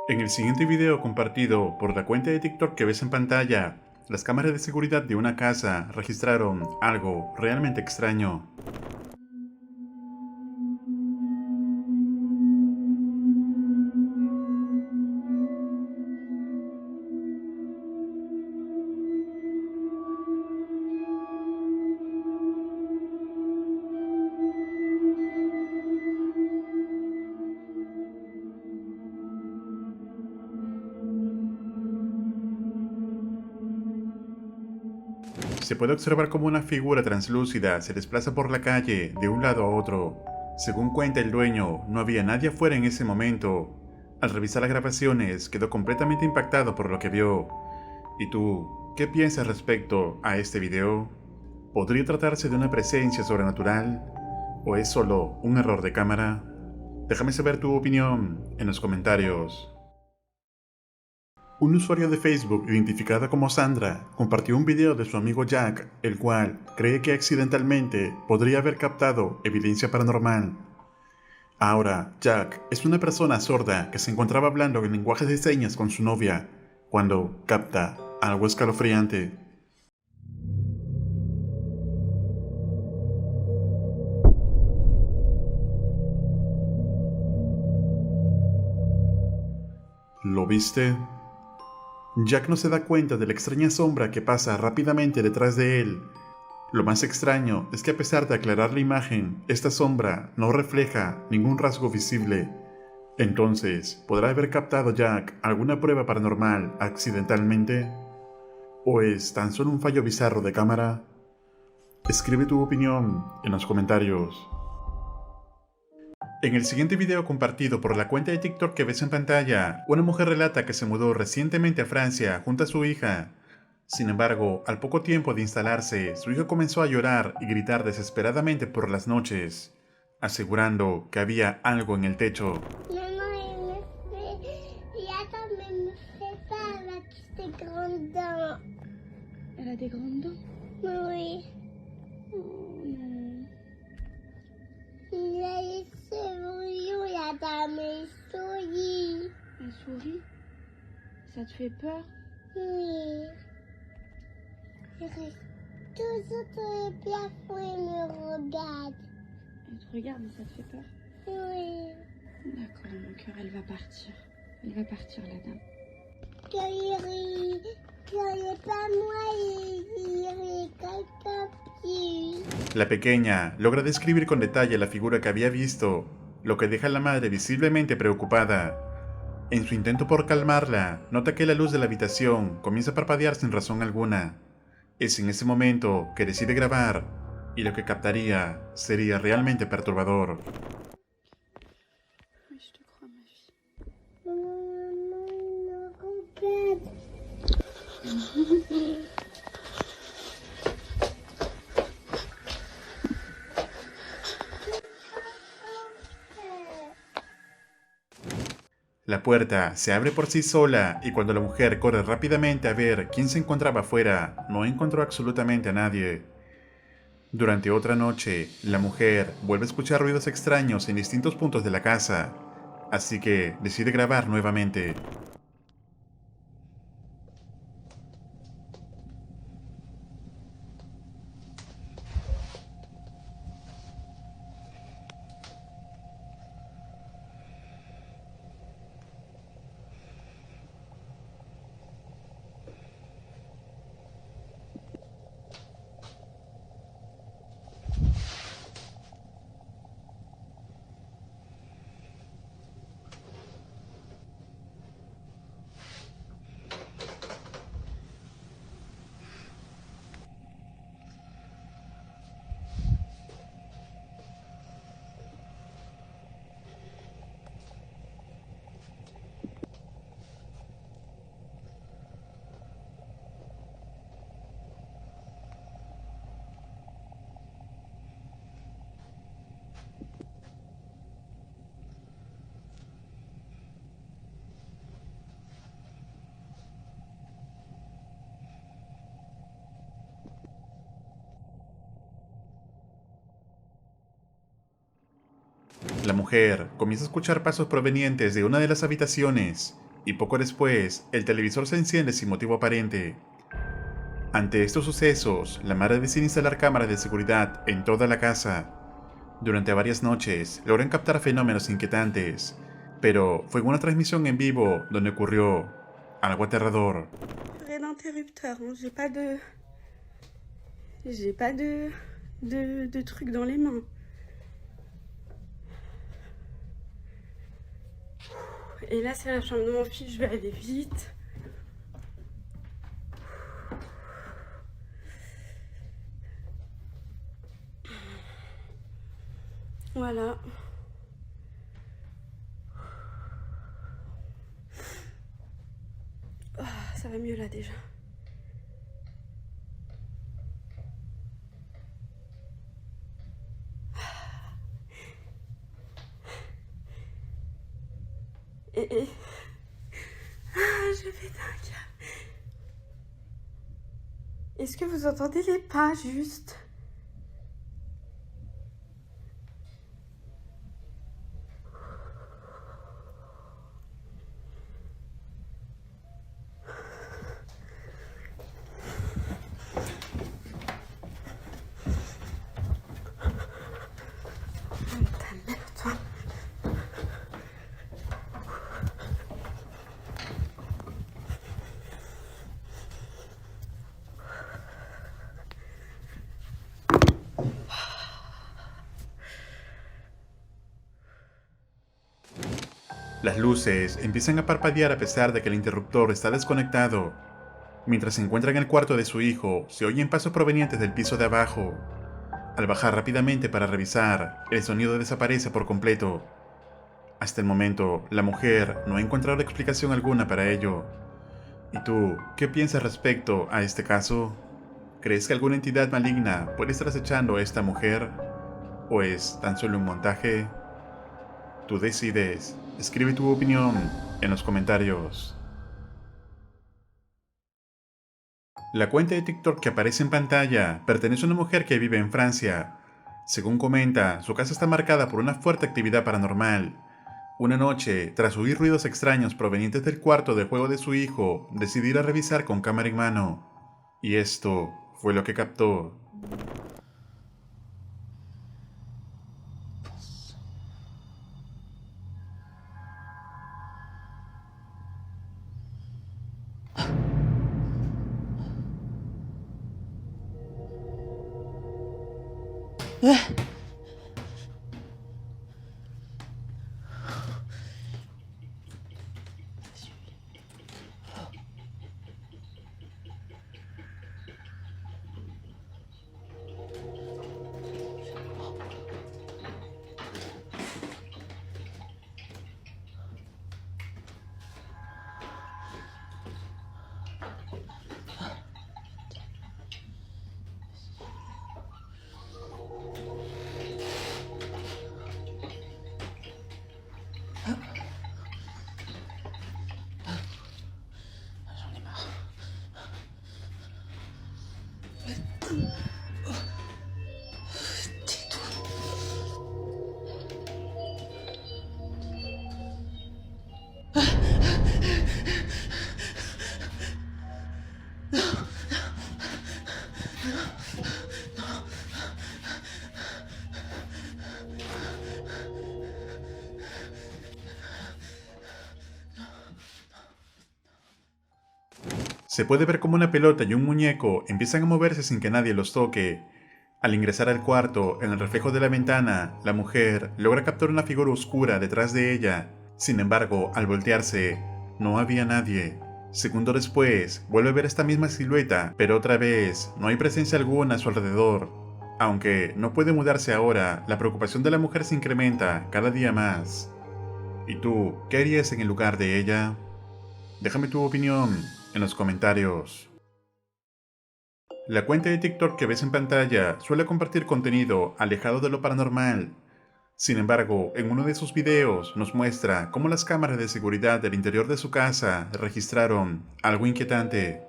En el siguiente video compartido por la cuenta de TikTok que ves en pantalla, las cámaras de seguridad de una casa registraron algo realmente extraño. Se puede observar como una figura translúcida se desplaza por la calle de un lado a otro. Según cuenta el dueño, no había nadie afuera en ese momento. Al revisar las grabaciones, quedó completamente impactado por lo que vio. ¿Y tú, qué piensas respecto a este video? ¿Podría tratarse de una presencia sobrenatural? ¿O es solo un error de cámara? Déjame saber tu opinión en los comentarios. Un usuario de Facebook identificado como Sandra compartió un video de su amigo Jack, el cual cree que accidentalmente podría haber captado evidencia paranormal. Ahora, Jack es una persona sorda que se encontraba hablando en lenguaje de señas con su novia cuando capta algo escalofriante. ¿Lo viste? Jack no se da cuenta de la extraña sombra que pasa rápidamente detrás de él. Lo más extraño es que a pesar de aclarar la imagen, esta sombra no refleja ningún rasgo visible. Entonces, ¿podrá haber captado Jack alguna prueba paranormal accidentalmente? ¿O es tan solo un fallo bizarro de cámara? Escribe tu opinión en los comentarios. En el siguiente video compartido por la cuenta de TikTok que ves en pantalla, una mujer relata que se mudó recientemente a Francia junto a su hija. Sin embargo, al poco tiempo de instalarse, su hija comenzó a llorar y gritar desesperadamente por las noches, asegurando que había algo en el techo. Maman, il y a quand même fait ça, elle a des grandes dents. Elle a des grandes dents. Oui. Oh non. Il a les cheveux, il a dans mes souris. Elle sourit. Ça te fait peur? Oui. Il reste toujours sur le plafond et me regarde. Elle te regarde et ça te fait peur? Oui. D'accord, mon cœur, elle va partir. Elle va partir, la dame. Quand il pas moi, il quelqu'un plus. La pequeña logra describir con detalle la figura que había visto, lo que deja a la madre visiblemente preocupada. En su intento por calmarla, nota que la luz de la habitación comienza a parpadear sin razón alguna. Es en ese momento que decide grabar, y lo que captaría sería realmente perturbador. Oui, je te crois, ma fille. Maman, il me regarde. La puerta se abre por sí sola y cuando la mujer corre rápidamente a ver quién se encontraba afuera, no encontró absolutamente a nadie. Durante otra noche, la mujer vuelve a escuchar ruidos extraños en distintos puntos de la casa, así que decide grabar nuevamente. La mujer comienza a escuchar pasos provenientes de una de las habitaciones, y poco después el televisor se enciende sin motivo aparente. Ante estos sucesos, la madre decide instalar cámaras de seguridad en toda la casa. Durante varias noches logran captar fenómenos inquietantes, pero fue en una transmisión en vivo donde ocurrió algo aterrador. D'interrupteur, hein. J'ai pas de truc dans les mains. Et là, c'est la chambre de mon fils, je vais aller vite. Voilà. Oh, ça va mieux là déjà. Et... Ah, je pète un câble. Est-ce que vous entendez les pas juste? Ta mère, toi. Las luces empiezan a parpadear a pesar de que el interruptor está desconectado. Mientras se encuentra en el cuarto de su hijo, se oyen pasos provenientes del piso de abajo. Al bajar rápidamente para revisar, el sonido desaparece por completo. Hasta el momento, la mujer no ha encontrado explicación alguna para ello. ¿Y tú, qué piensas respecto a este caso? ¿Crees que alguna entidad maligna puede estar acechando a esta mujer? ¿O es tan solo un montaje? Tú decides. Escribe tu opinión en los comentarios. La cuenta de TikTok que aparece en pantalla pertenece a una mujer que vive en Francia. Según comenta, su casa está marcada por una fuerte actividad paranormal. Una noche, tras oír ruidos extraños provenientes del cuarto de juego de su hijo, decidió ir a revisar con cámara en mano. Y esto fue lo que captó. Se puede ver como una pelota y un muñeco empiezan a moverse sin que nadie los toque. Al ingresar al cuarto, en el reflejo de la ventana, la mujer logra captar una figura oscura detrás de ella. Sin embargo, al voltearse, no había nadie. Segundo después, vuelve a ver esta misma silueta, pero otra vez no hay presencia alguna a su alrededor. Aunque no puede mudarse ahora, la preocupación de la mujer se incrementa cada día más. ¿Y tú, qué harías en el lugar de ella? Déjame tu opinión en los comentarios. La cuenta de TikTok que ves en pantalla suele compartir contenido alejado de lo paranormal. Sin embargo, en uno de sus videos nos muestra cómo las cámaras de seguridad del interior de su casa registraron algo inquietante.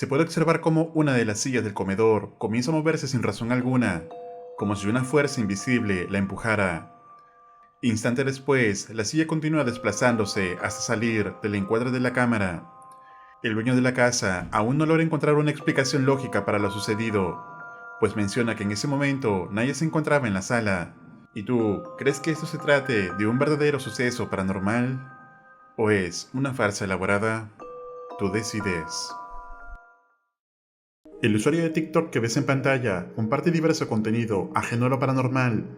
Se puede observar cómo una de las sillas del comedor comienza a moverse sin razón alguna, como si una fuerza invisible la empujara. Instante después, la silla continúa desplazándose hasta salir del encuadre de la cámara. El dueño de la casa aún no logra encontrar una explicación lógica para lo sucedido, pues menciona que en ese momento nadie se encontraba en la sala. ¿Y tú, crees que esto se trate de un verdadero suceso paranormal? ¿O es una farsa elaborada? Tú decides. El usuario de TikTok que ves en pantalla comparte diverso contenido ajeno a lo paranormal.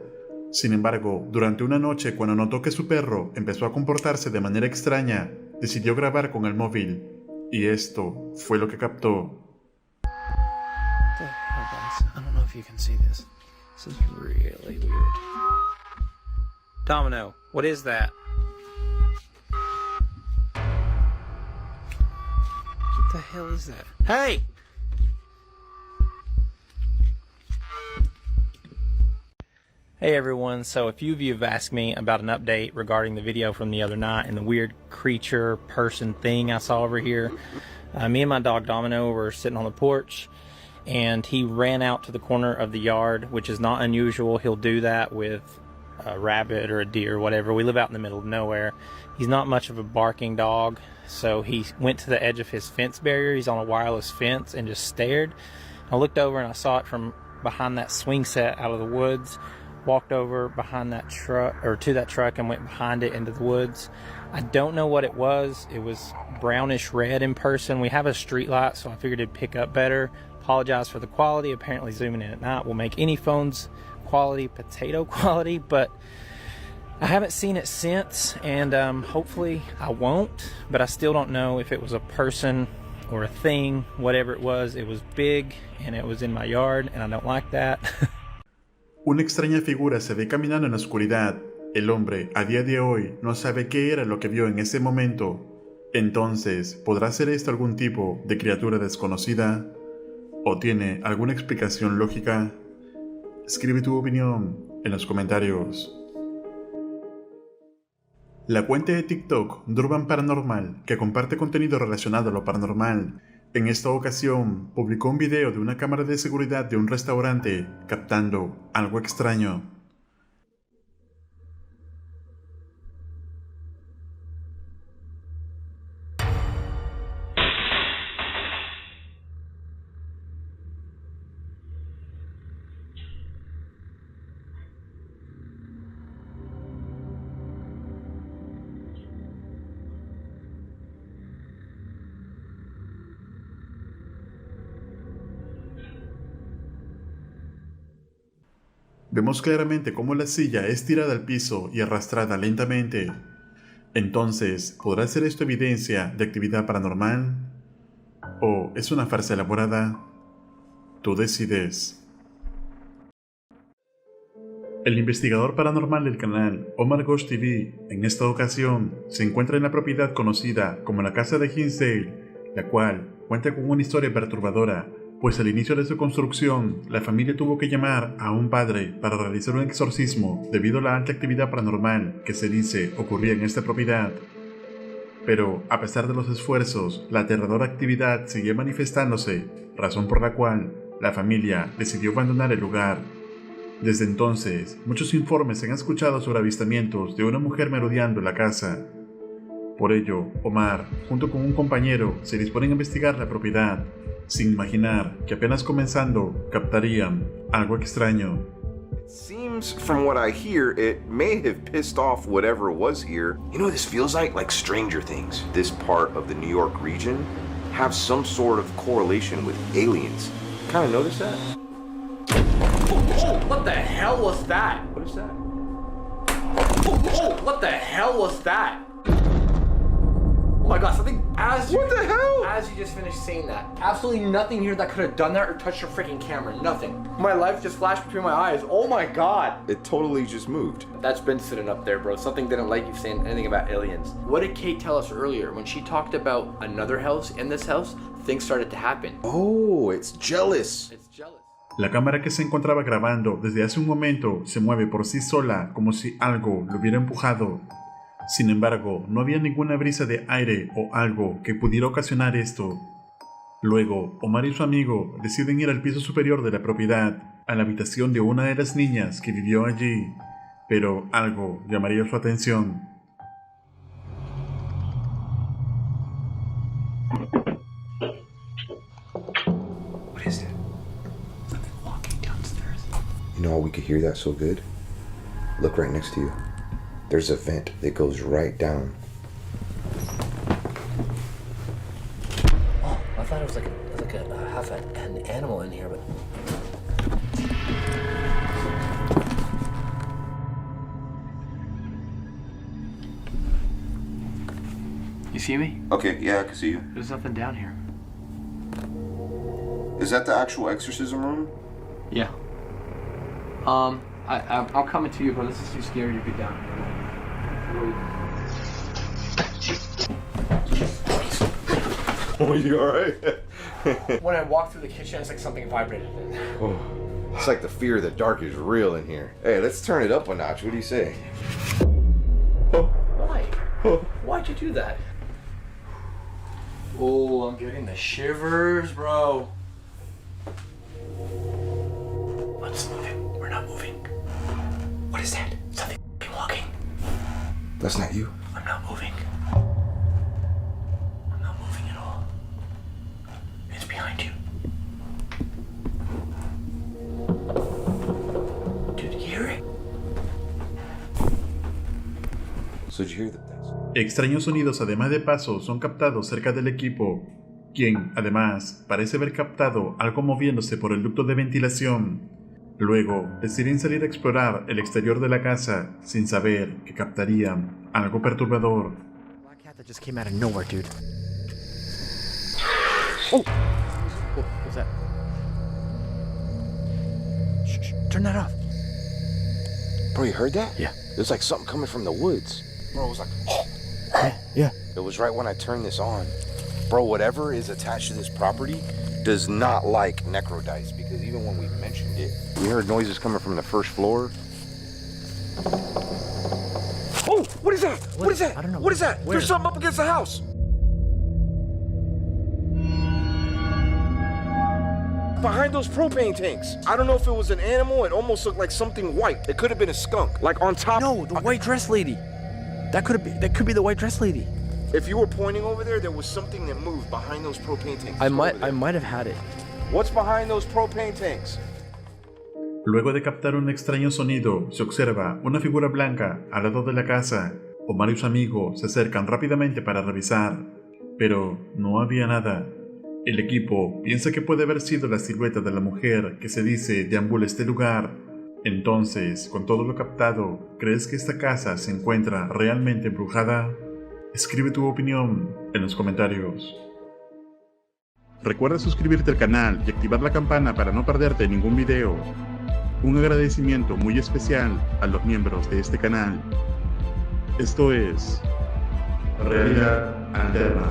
Sin embargo, durante una noche cuando notó que su perro empezó a comportarse de manera extraña, decidió grabar con el móvil. Y esto fue lo que captó. What the hell, guys? I don't know if you can see this. This is really weird. Domino, what is that? What the hell is that? Hey! Hey everyone, so a few of you have asked me about an update regarding the video from the other night and the weird creature person thing I saw over here. Me and my dog Domino were sitting on the porch and he ran out to the corner of the yard, which is not unusual. He'll do that with a rabbit or a deer or whatever. We live out in the middle of nowhere. He's not much of a barking dog, so he went to the edge of his fence barrier. He's on a wireless fence and just stared. I looked over and I saw it from behind that swing set out of the woods. Walked over behind that truck, or to that truck, and went behind it into the woods. I don't know what it was. It was brownish red in person. We have a street light, so I figured it'd pick up better. Apologize for the quality. Apparently zooming in at night will make any phone's quality potato quality, but I haven't seen it since, and hopefully I won't, but I still don't know if it was a person or a thing. Whatever it was big, and it was in my yard, and I don't like that. Una extraña figura se ve caminando en la oscuridad. El hombre, a día de hoy, no sabe qué era lo que vio en ese momento. Entonces, ¿podrá ser esto algún tipo de criatura desconocida? ¿O tiene alguna explicación lógica? Escribe tu opinión en los comentarios. La cuenta de TikTok Durban Paranormal, que comparte contenido relacionado a lo paranormal, en esta ocasión publicó un video de una cámara de seguridad de un restaurante captando algo extraño. Vemos claramente cómo la silla es tirada al piso y arrastrada lentamente. Entonces, ¿podrá ser esto evidencia de actividad paranormal? ¿O es una farsa elaborada? Tú decides. El investigador paranormal del canal, Omar Ghost TV, en esta ocasión, se encuentra en la propiedad conocida como la Casa de Hinsdale, la cual cuenta con una historia perturbadora, pues al inicio de su construcción, la familia tuvo que llamar a un padre para realizar un exorcismo debido a la alta actividad paranormal que se dice ocurría en esta propiedad. Pero, a pesar de los esfuerzos, la aterradora actividad seguía manifestándose, razón por la cual la familia decidió abandonar el lugar. Desde entonces, muchos informes se han escuchado sobre avistamientos de una mujer merodeando en la casa. Por ello, Omar, junto con un compañero, se disponen a investigar la propiedad, sin imaginar que apenas comenzando captarían algo extraño. It seems, from what I hear, it may have pissed off whatever was here. You know what this feels like? Like Stranger Things. This part of the New York region have some sort of correlation with aliens. Kind of notice that? Oh, what the hell was that? What is that? Oh, what the hell was that? Oh my god, something What the hell? As you just finished saying that, absolutely nothing here that could have done that or touched your freaking camera. Nothing. My life just flashed between my eyes. Oh my god. It totally just moved. That's been sitting up there, bro. Something didn't like you saying anything about aliens. What did Kate tell us earlier? When she talked about another house in this house, things started to happen. Oh, it's jealous. It's jealous. La cámara que se encontraba grabando desde hace un momento se mueve por sí sola como si algo lo hubiera empujado. Sin embargo, no había ninguna brisa de aire o algo que pudiera ocasionar esto. Luego, Omar y su amigo deciden ir al piso superior de la propiedad, a la habitación de una de las niñas que vivió allí, pero algo llamaría su atención. What is that? Something walking downstairs. You know how we could hear that so good? Look right next to you. There's a vent that goes right down. Oh, I thought it was like a half an animal in here, but. You see me? Okay, yeah, I can see you. There's nothing down here. Is that the actual exorcism room? Yeah. I'll come into you, but this is too scary to be down here. Oh, you alright? When I walked through the kitchen, it's like something vibrated. Oh, it's like the fear of the dark is real in here. Hey, let's turn it up a notch. What do you say? Why? Why'd you do that? Oh, I'm getting the shivers, bro. Let's move it. We're not moving. What is that? Something walking. That's not you. I'm not moving. I'm not moving at all. It's behind you. Dude, you hear it? So did you hear that? Extraños sonidos además de pasos son captados cerca del equipo, quien, además, parece haber captado algo moviéndose por el ducto de ventilación. Luego, deciden salir a explorar el exterior de la casa sin saber que captarían algo perturbador. Black cat that just came out of nowhere, dude. Oh! What was that? Shh, turn that off. Bro, you heard that? Yeah. It was like something coming from the woods. Bro, it was like, Yeah. It was right when I turned this on. Bro, whatever is attached to this property does not like necrodice, because even when we mentioned it, we heard noises coming from the first floor. Oh, what is that? What is that? I don't know. What is that? Where? There's something up against the house. Behind those propane tanks. I don't know if it was an animal. It almost looked like something white. It could have been a skunk. Like on top. No, the white dress lady. That could be the white dress lady. If you were pointing over there was something that moved behind those propane tanks. I might have had it. What's behind those propane tanks? Luego de captar un extraño sonido, se observa una figura blanca al lado de la casa. Omar y su amigo se acercan rápidamente para revisar, pero no había nada. El equipo piensa que puede haber sido la silueta de la mujer que se dice deambula este lugar. Entonces, con todo lo captado, ¿crees que esta casa se encuentra realmente embrujada? Escribe tu opinión en los comentarios. Recuerda suscribirte al canal y activar la campana para no perderte ningún video. Un agradecimiento muy especial a los miembros de este canal. Esto es Realidad Alterna.